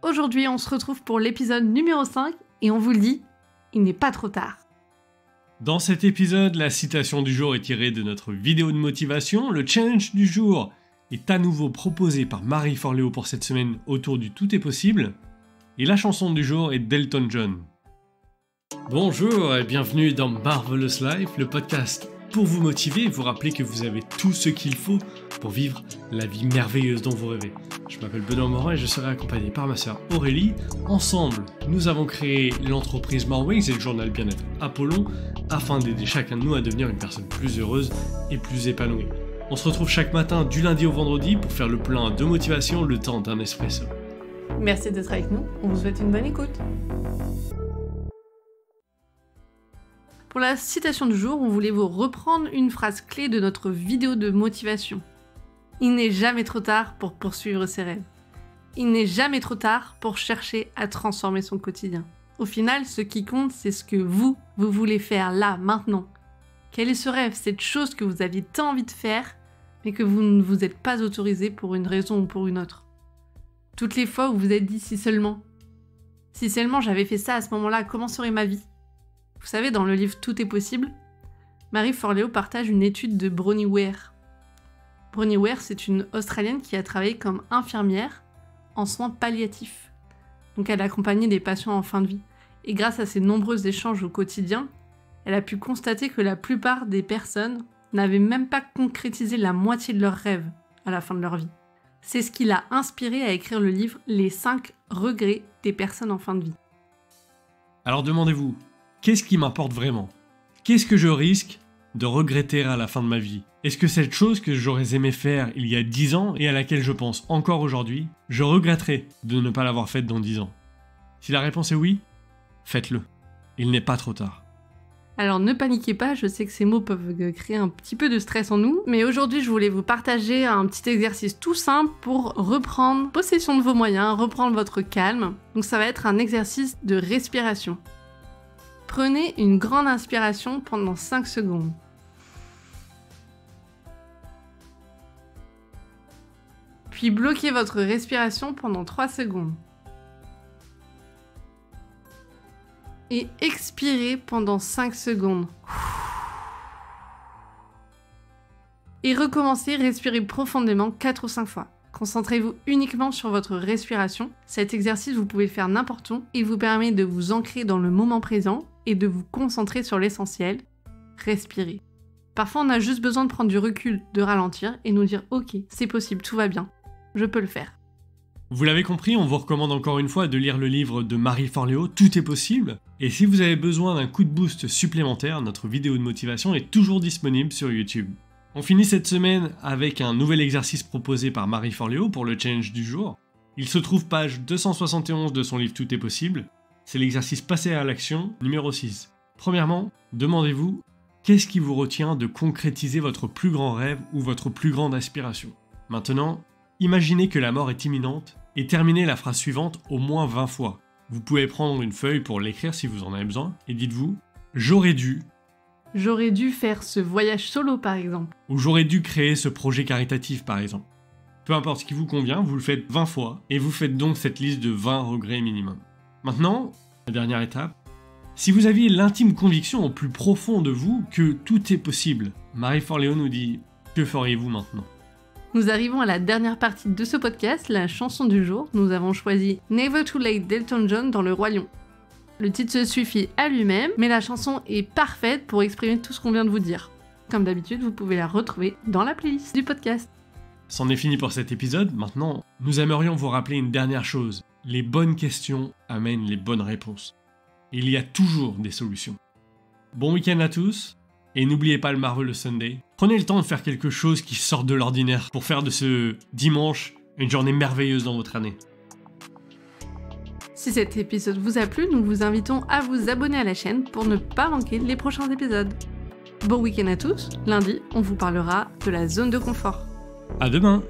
Aujourd'hui, on se retrouve pour l'épisode numéro 5 et on vous le dit, il n'est pas trop tard. Dans cet épisode, la citation du jour est tirée de notre vidéo de motivation. Le challenge du jour est à nouveau proposé par Marie Forleo pour cette semaine autour du Tout est possible. Et la chanson du jour est d'Elton John. Bonjour et bienvenue dans Marvelous Life, le podcast pour vous motiver et vous rappeler que vous avez tout ce qu'il faut pour vivre la vie merveilleuse dont vous rêvez. Je m'appelle Benoît Morin et je serai accompagné par ma sœur Aurélie. Ensemble, nous avons créé l'entreprise More Wings et le journal Bien-être Apollon afin d'aider chacun de nous à devenir une personne plus heureuse et plus épanouie. On se retrouve chaque matin du lundi au vendredi pour faire le plein de motivation le temps d'un espresso. Merci d'être avec nous, on vous souhaite une bonne écoute. Pour la citation du jour, on voulait vous reprendre une phrase clé de notre vidéo de motivation. Il n'est jamais trop tard pour poursuivre ses rêves. Il n'est jamais trop tard pour chercher à transformer son quotidien. Au final, ce qui compte, c'est ce que vous voulez faire là, maintenant. Quel est ce rêve, cette chose que vous aviez tant envie de faire, mais que vous ne vous êtes pas autorisé pour une raison ou pour une autre. Toutes les fois où vous vous êtes dit si seulement j'avais fait ça à ce moment-là, comment serait ma vie ? Vous savez, dans le livre Tout est possible, Marie Forleo partage une étude de Bronnie Ware. Bronnie Ware, c'est une Australienne qui a travaillé comme infirmière en soins palliatifs. Donc elle a accompagné des patients en fin de vie. Et grâce à ses nombreux échanges au quotidien, elle a pu constater que la plupart des personnes n'avaient même pas concrétisé la moitié de leurs rêves à la fin de leur vie. C'est ce qui l'a inspirée à écrire le livre Les 5 regrets des personnes en fin de vie. Alors demandez-vous, qu'est-ce qui m'importe vraiment ? Qu'est-ce que je risque de regretter à la fin de ma vie ? Est-ce que cette chose que j'aurais aimé faire il y a 10 ans et à laquelle je pense encore aujourd'hui, je regretterais de ne pas l'avoir faite dans 10 ans ? Si la réponse est oui, faites-le. Il n'est pas trop tard. Alors ne paniquez pas, je sais que ces mots peuvent créer un petit peu de stress en nous, mais aujourd'hui je voulais vous partager un petit exercice tout simple pour reprendre possession de vos moyens, reprendre votre calme. Donc ça va être un exercice de respiration. Prenez une grande inspiration pendant 5 secondes. Puis bloquez votre respiration pendant 3 secondes. Et expirez pendant 5 secondes. Et recommencez, respirez profondément 4 ou 5 fois. Concentrez-vous uniquement sur votre respiration. Cet exercice, vous pouvez le faire n'importe où. Il vous permet de vous ancrer dans le moment présent et de vous concentrer sur l'essentiel. Respirez. Parfois, on a juste besoin de prendre du recul, de ralentir et nous dire « Ok, c'est possible, tout va bien. Je peux le faire. » Vous l'avez compris, on vous recommande encore une fois de lire le livre de Marie Forleo, Tout est possible. Et si vous avez besoin d'un coup de boost supplémentaire, notre vidéo de motivation est toujours disponible sur YouTube. On finit cette semaine avec un nouvel exercice proposé par Marie Forleo pour le challenge du jour. Il se trouve page 271 de son livre Tout est possible. C'est l'exercice passer à l'action numéro 6. Premièrement, demandez-vous, qu'est-ce qui vous retient de concrétiser votre plus grand rêve ou votre plus grande aspiration ? Maintenant, imaginez que la mort est imminente et terminez la phrase suivante au moins 20 fois. Vous pouvez prendre une feuille pour l'écrire si vous en avez besoin et dites-vous « J'aurais dû » faire ce voyage solo par exemple. Ou « J'aurais dû créer ce projet caritatif par exemple ». Peu importe ce qui vous convient, vous le faites 20 fois et vous faites donc cette liste de 20 regrets minimum. Maintenant, la dernière étape, si vous aviez l'intime conviction au plus profond de vous que tout est possible, Marie Forleo nous dit « Que feriez-vous maintenant ?» Nous arrivons à la dernière partie de ce podcast, la chanson du jour. Nous avons choisi Never Too Late d'Elton John dans Le Roi Lion. Le titre se suffit à lui-même, mais la chanson est parfaite pour exprimer tout ce qu'on vient de vous dire. Comme d'habitude, vous pouvez la retrouver dans la playlist du podcast. C'en est fini pour cet épisode. Maintenant, nous aimerions vous rappeler une dernière chose. Les bonnes questions amènent les bonnes réponses. Il y a toujours des solutions. Bon week-end à tous. Et n'oubliez pas le Marvelous Sunday. Prenez le temps de faire quelque chose qui sort de l'ordinaire pour faire de ce dimanche une journée merveilleuse dans votre année. Si cet épisode vous a plu, nous vous invitons à vous abonner à la chaîne pour ne pas manquer les prochains épisodes. Bon week-end à tous. Lundi, on vous parlera de la zone de confort. À demain!